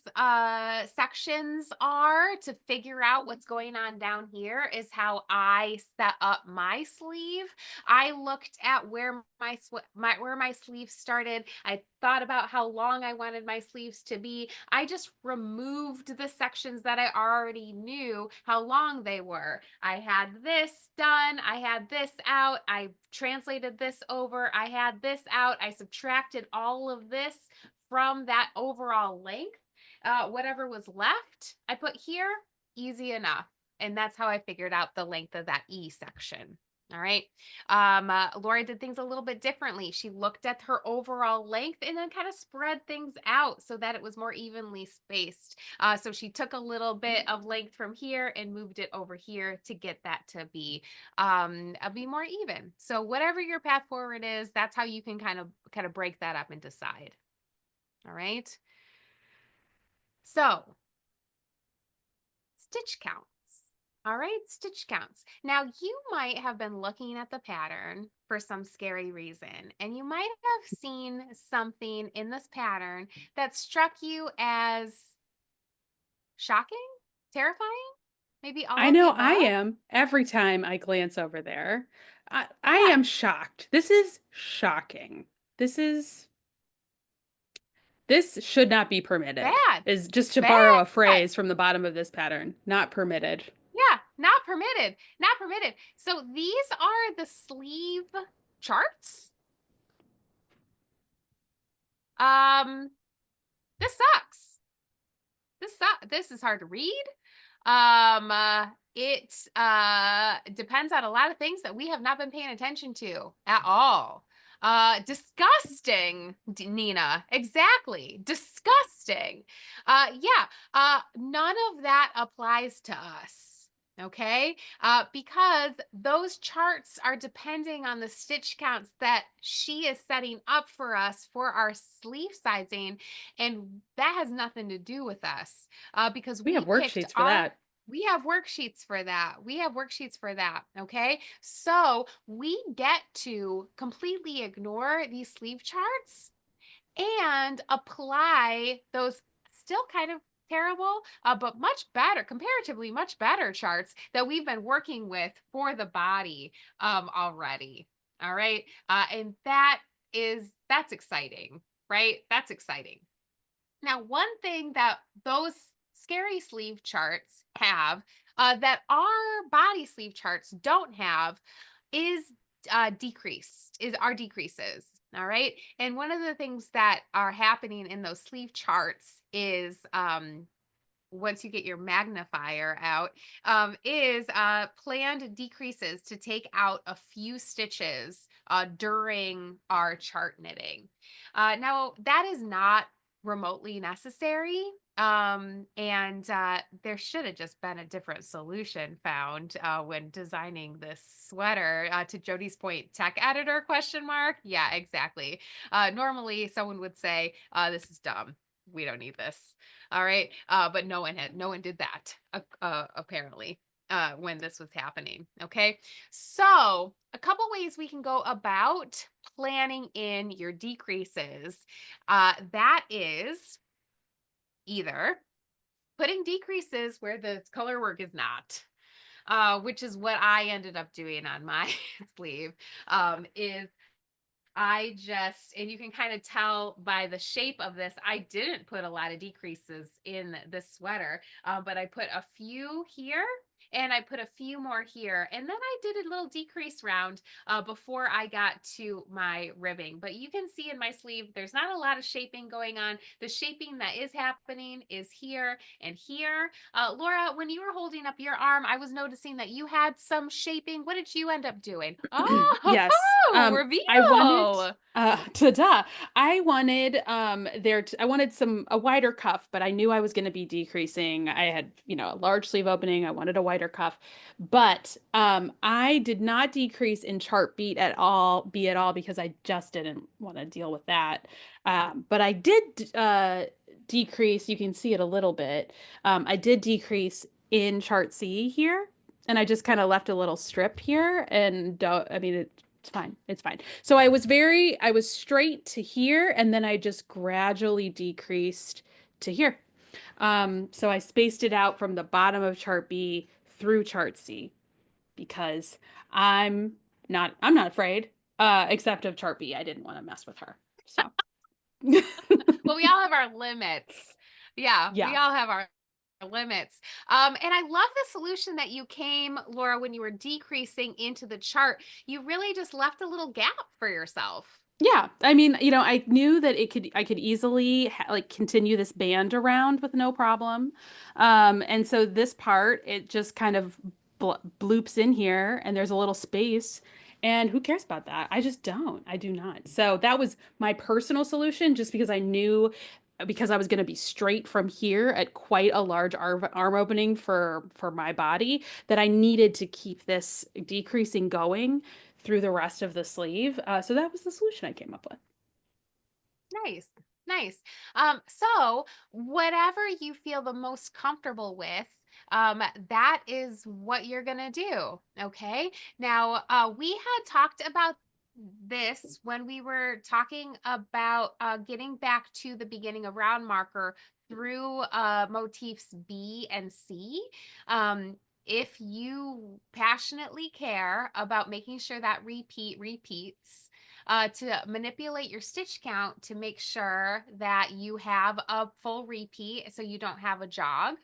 sections are to figure out what's going on down here is how I set up my sleeve. I looked at where my sleeve started. I thought about how long I wanted my sleeves to be. I just removed the sections that I already knew how long they were. I had this done. I had this out. I translated this over. I had this out. I subtracted all of this from that overall length. Whatever was left, I put here, easy enough. And that's how I figured out the length of that E section. All right. Lori did things a little bit differently. She looked at her overall length and then kind of spread things out so that it was more evenly spaced. So she took a little bit of length from here and moved it over here to get that to be more even. So whatever your path forward is, that's how you can kind of break that up and decide. All right. So stitch counts. All right, stitch counts. Now, you might have been looking at the pattern for some scary reason, and you might have seen something in this pattern that struck you as shocking, terrifying, maybe all I of the know I above. am every time I glance over there. I Yeah, am shocked. This is shocking. This should not be permitted, bad, is just to borrow a bad. phrase from the bottom of this pattern. Not permitted. Yeah, not permitted, not permitted. So these are the sleeve charts. Um, this sucks. This is hard to read. It depends on a lot of things that we have not been paying attention to at all. Disgusting, Nina. Exactly. Disgusting. Yeah. None of that applies to us. Okay, because those charts are depending on the stitch counts that she is setting up for us for our sleeve sizing, and that has nothing to do with us, because We have we picked worksheets for our. that. We have worksheets for that. We have worksheets for that. Okay. So we get to completely ignore these sleeve charts and apply those still kind of terrible, but much better, comparatively much better charts that we've been working with for the body already. All right. And that's exciting, right? That's exciting. Now, one thing that those scary sleeve charts have that our body sleeve charts don't have is our decreases. All right. And one of the things that are happening in those sleeve charts is once you get your magnifier out, is planned decreases to take out a few stitches during our chart knitting. Now, that is not remotely necessary. And there should have just been a different solution found when designing this sweater. To Jody's point, tech editor question mark? Yeah, exactly. Normally someone would say, this is dumb. We don't need this. All right. But no one did that, apparently, when this was happening. Okay. So a couple ways we can go about planning in your decreases. That is either putting decreases where the color work is not, which is what I ended up doing on my sleeve, is and you can kind of tell by the shape of this, I didn't put a lot of decreases in this sweater, but I put a few here and I put a few more here. And then I did a little decrease round before I got to my ribbing. But you can see in my sleeve, there's not a lot of shaping going on. The shaping that is happening is here and here. Laura, when you were holding up your arm, I was noticing that you had some shaping. What did you end up doing? Yes. Oh, I wanted reveal. ta-da. I wanted a wider cuff, but I knew I was going to be decreasing. I had, a large sleeve opening. I wanted a wider cuff. But I did not decrease in chart B at all because I just didn't want to deal with that. But I did decrease, you can see it a little bit. I did decrease in chart C here. And I just kind of left a little strip here, and it's fine. It's fine. So I was straight to here, and then I just gradually decreased to here. So I spaced it out from the bottom of chart B through chart C because I'm not afraid, except of chart B. I didn't want to mess with her. So Well, we all have our limits. Yeah, we yeah. all have our limits. And I love the solution that you came, Laura, when you were decreasing into the chart. You really just left a little gap for yourself. Yeah, I mean, I knew that I could easily like continue this band around with no problem. And so this part, it just kind of bloops in here and there's a little space. And who cares about that? I just don't. I do not. So that was my personal solution just because I knew because I was going to be straight from here at quite a large arm opening for my body that I needed to keep this decreasing going through the rest of the sleeve. So that was the solution I came up with. Nice. Nice. So whatever you feel the most comfortable with, that is what you're gonna do. Okay. Now, we had talked about this when we were talking about getting back to the beginning of round marker through motifs B and C. If you passionately care about making sure that repeat repeats, to manipulate your stitch count to make sure that you have a full repeat so you don't have a jog.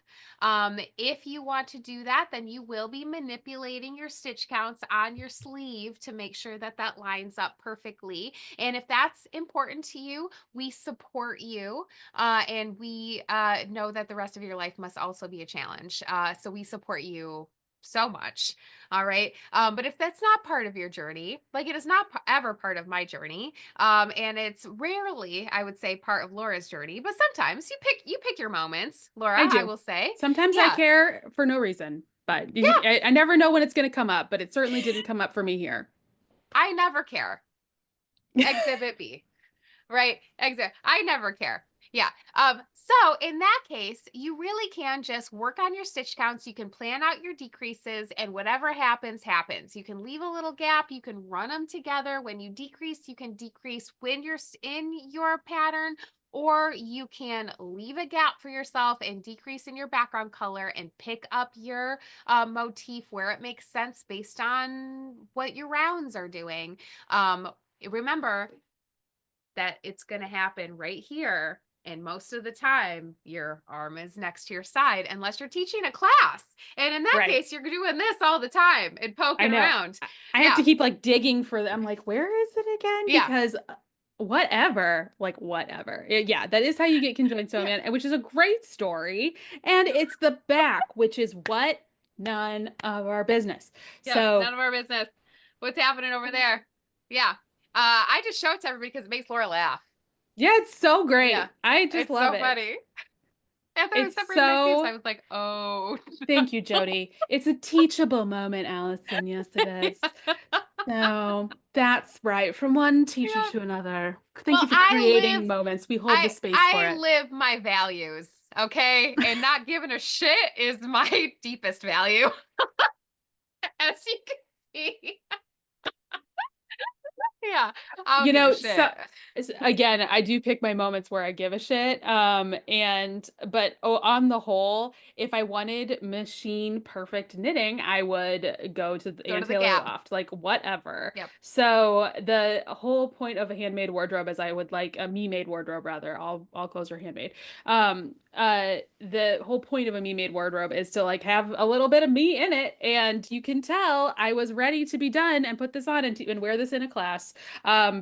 If you want to do that, then you will be manipulating your stitch counts on your sleeve to make sure that that lines up perfectly. And if that's important to you, we support you. And we know that the rest of your life must also be a challenge. So we support you so much. All right. But if that's not part of your journey, like it is not ever part of my journey, and it's rarely, I would say, part of Laura's journey, but sometimes you pick your moments, Laura, I I do. will say. Sometimes I Yeah. care for no reason. but Yeah. I never know when it's going to come up, but it certainly didn't come up for me here. I never care. Exhibit B. Right? I never care. Yeah. So in that case, you really can just work on your stitch counts. You can plan out your decreases, and whatever happens, happens. You can leave a little gap. You can run them together. When you decrease, you can decrease when you're in your pattern, or you can leave a gap for yourself and decrease in your background color and pick up your motif where it makes sense based on what your rounds are doing. Remember that it's going to happen right here. And most of the time, your arm is next to your side, unless you're teaching a class. And in that Right. case, you're doing this all the time and I poking know. around. I have to keep like digging for them. I'm like, where is it again? Yeah. Because whatever, like whatever. Yeah, that is how you get conjoined sewing, man, which is a great story. And it's the back, which is what? None of our business. Yeah, So none of our business. What's happening over there? Yeah. I just show it to everybody because it makes Laura laugh. yeah, it's so great. Yeah. I just It's love so it. funny. After I was It's separating my sleeves, so I was like, oh. thank you, Jody. It's a teachable moment, Allison. Yes, it is. So that's right. From one teacher Yeah. to another. Thank Well, you for creating moments. We hold the space for I it. live my values, okay? And not giving a shit is my deepest value. As you can see. Yeah, I don't You give a know, shit. again, I do pick my moments where I give a shit. But on the whole, if I wanted machine perfect knitting, I would go to the Go Ann to the Taylor Gap. Loft, like whatever. Yep. So the whole point of a handmade wardrobe is I would like a me-made wardrobe rather. All clothes are handmade. The whole point of a me-made wardrobe is to like have a little bit of me in it, and you can tell I was ready to be done and put this on and wear this in a class.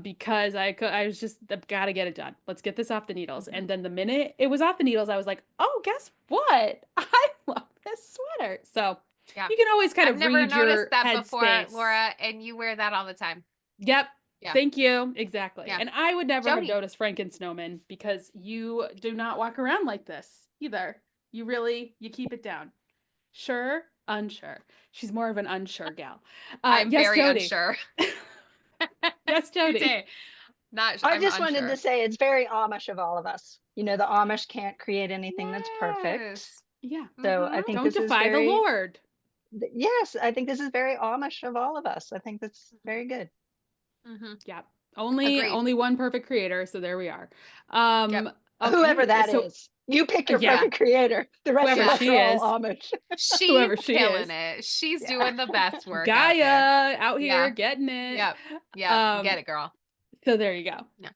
Because I was just, I've got to get it done. Let's get this off the needles. And then the minute it was off the needles, I was like, oh, guess what? I love this sweater. So Yeah. you can always kind I've of never read noticed your that head before, space. Laura, and you wear that all the time. Yep. Yeah. Thank you. Exactly. Yeah. And I would never have Jody. noticed Franken Snowman because you do not walk around like this either. You keep it down. Sure, unsure. She's more of an unsure gal. I'm Yes, very Jody. unsure. Yes, Jody. I I'm just wanted unsure. to say it's very Amish of all of us. You know, the Amish can't create anything that's perfect. Yes. Yeah. So I Mhm. think Don't this is defy the very, Lord. yes, I think this is very Amish of all of us. I think that's very good. Mhm. Yeah. Agreed. Only one perfect creator, so there we are. Yep. Whoever Okay. that So is, you pick your yeah, perfect creator. The rest of whoever us she are all is, Amish. She's whoever she killing is. it. She's Yeah. doing the best work out there. Gaia out here Yeah. getting it. Yep. Yep. Get it, girl. So there you go. Yeah.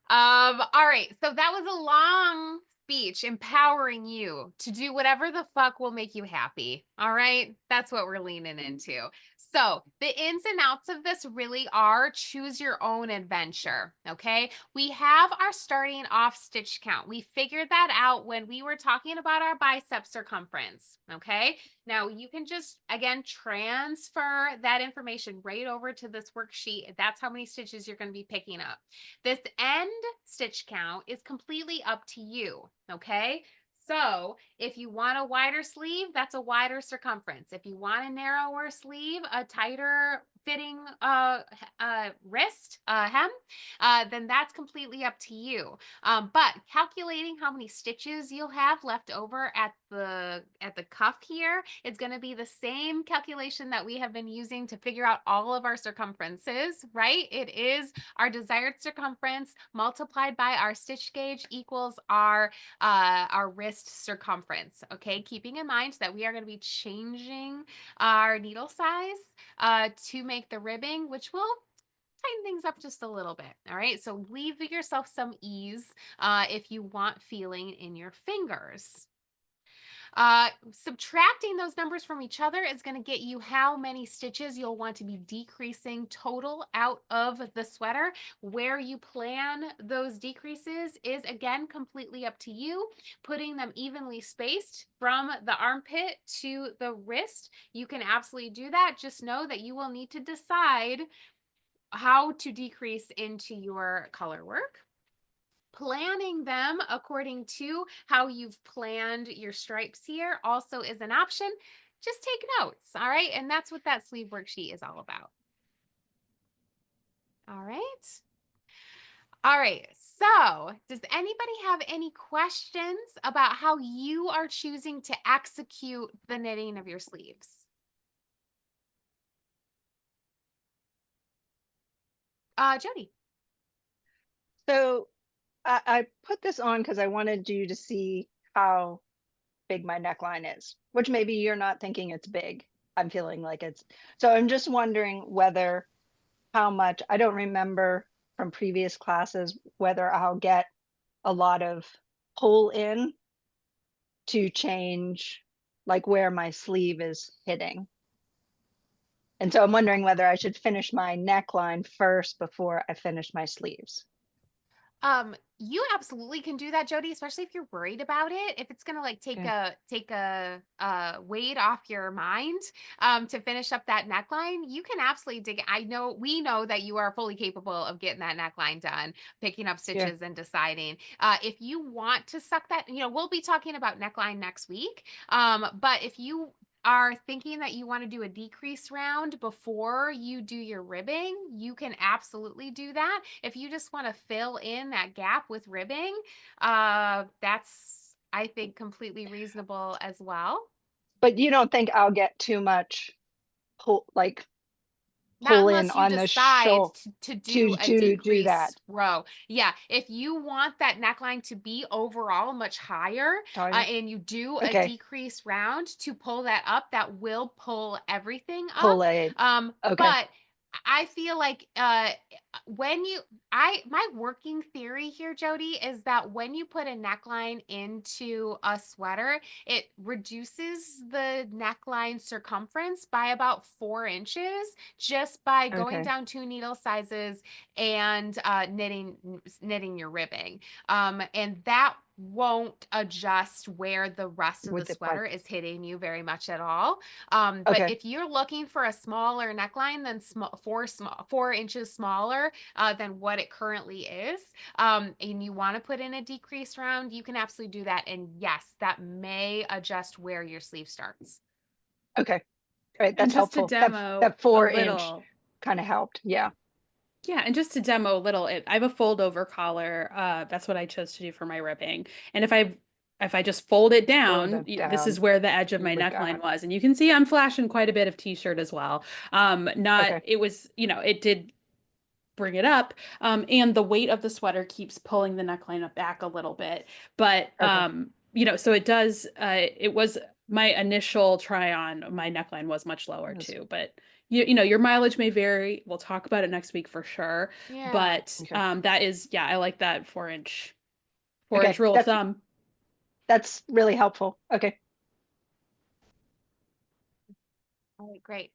All right. So that was a long speech empowering you to do whatever the fuck will make you happy. All right. That's what we're leaning into. So the ins and outs of this really are choose your own adventure. Okay. We have our starting off stitch count. We figured that out when we were talking about our bicep circumference. Okay. Now you can just, again, transfer that information right over to this worksheet. That's how many stitches you're going to be picking up. This end stitch count is completely up to you, okay? So if you want a wider sleeve, that's a wider circumference. If you want a narrower sleeve, a tighter fitting wrist hem, then that's completely up to you. But calculating how many stitches you'll have left over at the cuff here, it's going to be the same calculation that we have been using to figure out all of our circumferences, right? It is our desired circumference multiplied by our stitch gauge equals our wrist circumference. Okay, keeping in mind that we are going to be changing our needle size to make the ribbing, which will tighten things up just a little bit. All right, so leave yourself some ease if you want feeling in your fingers. Subtracting those numbers from each other is going to get you how many stitches you'll want to be decreasing total out of the sweater. Where you plan those decreases is, again, completely up to you. Putting them evenly spaced from the armpit to the wrist, you can absolutely do that. Just know that you will need to decide how to decrease into your color work. planning them according to how you've planned your stripes here also is an option. Just take notes, all right? And that's what that sleeve worksheet is all about. All right. All right. So, does anybody have any questions about how you are choosing to execute the knitting of your sleeves? Jody. So I put this on because I wanted you to see how big my neckline is, which maybe you're not thinking it's big. I'm feeling like it's, so I'm just wondering whether how much, I don't remember from previous classes, whether I'll get a lot of pull in to change like where my sleeve is hitting. And so I'm wondering whether I should finish my neckline first before I finish my sleeves. You absolutely can do that, Jody, especially if you're worried about it. If it's gonna like take a weight off your mind to finish up that neckline, you can absolutely dig it. We know that you are fully capable of getting that neckline done, picking up stitches and deciding. If you want to suck that, we'll be talking about neckline next week. But if you are thinking that you want to do a decrease round before you do your ribbing, you can absolutely do that. If you just want to fill in that gap with ribbing, that's, I think, completely reasonable as well. But you don't think I'll get too much pull, like Not pull in unless you on the decide shoulder to do a do that. decrease row. Yeah, if you want that neckline to be overall much higher, and you do a decrease round to pull that up, that will pull everything up. Pull a, But I feel like when my working theory here, Jody, is that when you put a neckline into a sweater, it reduces the neckline circumference by about 4 inches just by going down 2 needle sizes and knitting your ribbing. And that won't adjust where the rest of the sweater is hitting you very much at all. But if you're looking for a smaller neckline than 4 inches smaller than what it currently is, and you want to put in a decrease round, you can absolutely do that. And yes, that may adjust where your sleeve starts. Okay. Right, that's just helpful. To demo that 4-inch kind of helped. Yeah. Yeah, and just to demo a little, I have a fold over collar. That's what I chose to do for my ribbing. And if I just fold it down, this is where the edge of my neckline was. And you can see I'm flashing quite a bit of t-shirt as well. It was, it did bring it up. And the weight of the sweater keeps pulling the neckline up back a little bit. But so it does, it was my initial try on, my neckline was much lower too. But your mileage may vary. We'll talk about it next week for sure. Yeah. But that is, I like that 4-inch rule of thumb. That's really helpful. Okay. All right, great.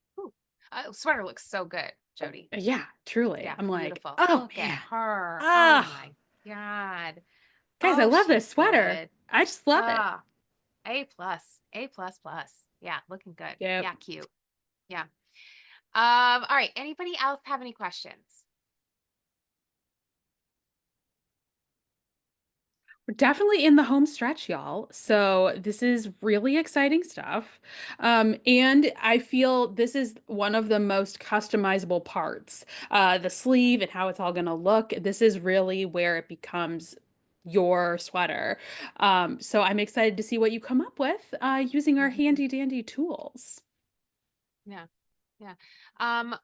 Sweater looks so good, Jody. Yeah, truly. Yeah, I'm beautiful. like, oh, Look at her. Ah. Oh my God. Guys, I love this sweater. Good. I just love it. A plus. Yeah, looking good. Yep. Yeah, cute. Yeah. All right. Anybody else have any questions? We're definitely in the home stretch, y'all. So this is really exciting stuff. And I feel this is one of the most customizable parts. The sleeve and how it's all going to look. This is really where it becomes your sweater. So I'm excited to see what you come up with using our handy dandy tools. Yeah.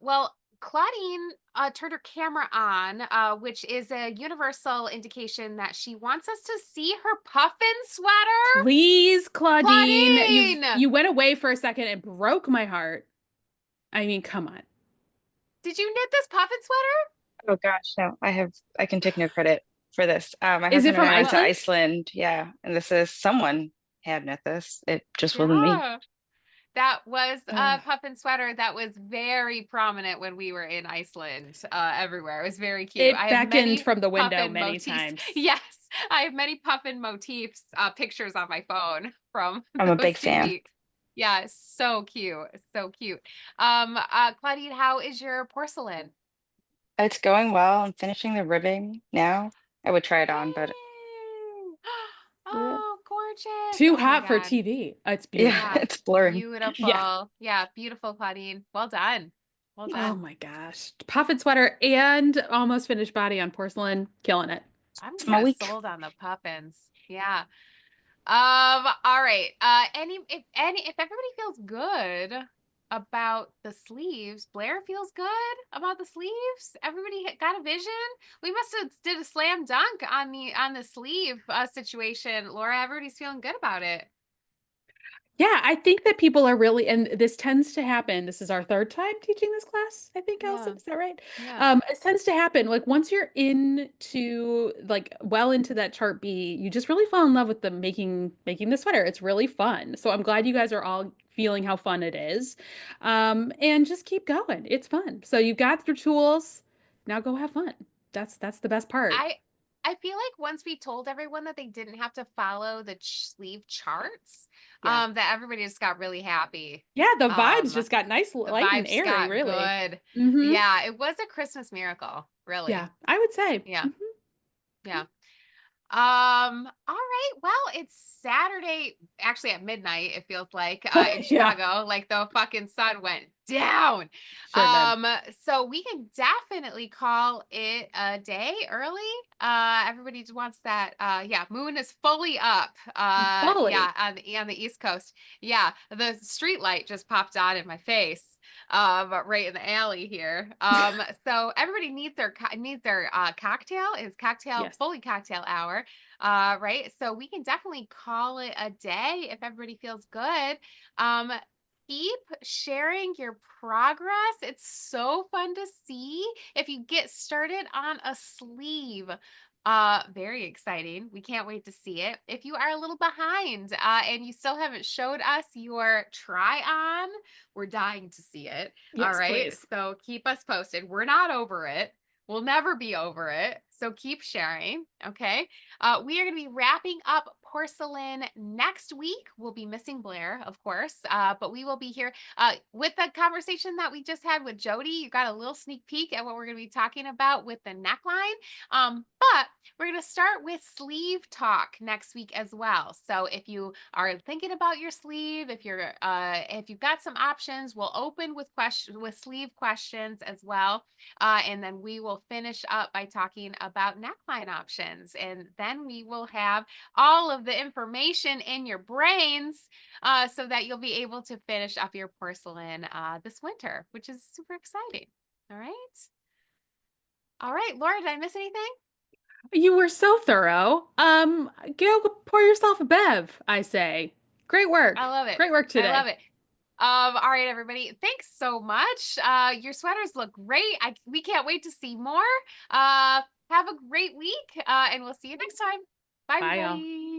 Well, Claudine turned her camera on, which is a universal indication that she wants us to see her puffin sweater. Please, Claudine. You went away for a second and broke my heart. I mean, come on. Did you knit this puffin sweater? Oh gosh, no. I can take no credit for this. My Is it husband from and I went to Iceland? Iceland. Yeah, and this is someone had knit this. It just wasn't me. That was a puffin sweater that was very prominent when we were in Iceland, everywhere. It was very cute. It beckoned from the window many times. Yes, I have many puffin motifs, pictures on my phone from I'm a big fan. weeks. Yeah, so cute. So cute. Claudine, how is your porcelain? It's going well. I'm finishing the ribbing now. I would try it on, but Yay! Oh, gorgeous. Too Oh my hot for God. TV. It's yeah, beautiful. Yeah. it's blurring. Yeah. Beautiful. Yeah. Beautiful, Claudine. Well done. Well Oh done. my gosh. Puffin sweater and almost finished body on porcelain. Killing it. I'm It's gonna my get week. sold on the puffins. Yeah. All right. If everybody feels good about the sleeves, Blair feels good about the sleeves. Everybody got a vision. We must have did a slam dunk on the sleeve situation. Laura, everybody's feeling good about it. Yeah, I think that people are really, and this tends to happen. This is our third time teaching this class, I think, Allison, Yeah. is that right? Yeah. It tends to happen. Like once you're into like well into that chart B, you just really fall in love with the making the sweater. It's really fun. So I'm glad you guys are all feeling how fun it is. And just keep going. It's fun. So you got your tools. Now go have fun. That's the best part. I feel like once we told everyone that they didn't have to follow the sleeve charts, Yeah. that everybody just got really happy. Yeah, the vibes Um, just got nice, the light and vibes airy, got really. good. Mm-hmm. Yeah, it was a Christmas miracle, Yeah, really. I would say. Yeah, Mhm. yeah. All right. Well, it's Saturday, actually at midnight, it feels like, in Yeah, Chicago, like the fucking sun went down. sure did. So we can definitely call it a day early. Everybody just wants that. Yeah, moon is fully up. Yeah, Fully. on the East Coast. Yeah, the street light just popped on in my face. Right in the alley here. So everybody needs their cocktail. It's Yes. fully cocktail hour. Right. So we can definitely call it a day if everybody feels good. Um, keep sharing your progress. It's so fun to see if you get started on a sleeve. Very exciting. We can't wait to see it. If you are a little behind, and you still haven't showed us your try on, we're dying to see it. All Yes, right. please. So keep us posted. We're not over it. We'll never be over it. So keep sharing. Okay. We are going to be wrapping up porcelain next week. We'll be missing Blair, of course, but we will be here with the conversation that we just had with Jody. You got a little sneak peek at what we're going to be talking about with the neckline. But we're going to start with sleeve talk next week as well. So if you are thinking about your sleeve, if you've got some options, we'll open with sleeve questions as well. And then we will finish up by talking about neckline options. And then we will have all of the information in your brains so that you'll be able to finish up your porcelain this winter, which is super exciting. All right. All right, Laura, did I miss anything? You were so thorough. Go pour yourself a bev, I say. Great work. I love it. Great work I love today. it. All right, everybody. Thanks so much. Your sweaters look great. We can't wait to see more. Have a great week. And we'll see you next time. Bye, Bye, y'all. everybody.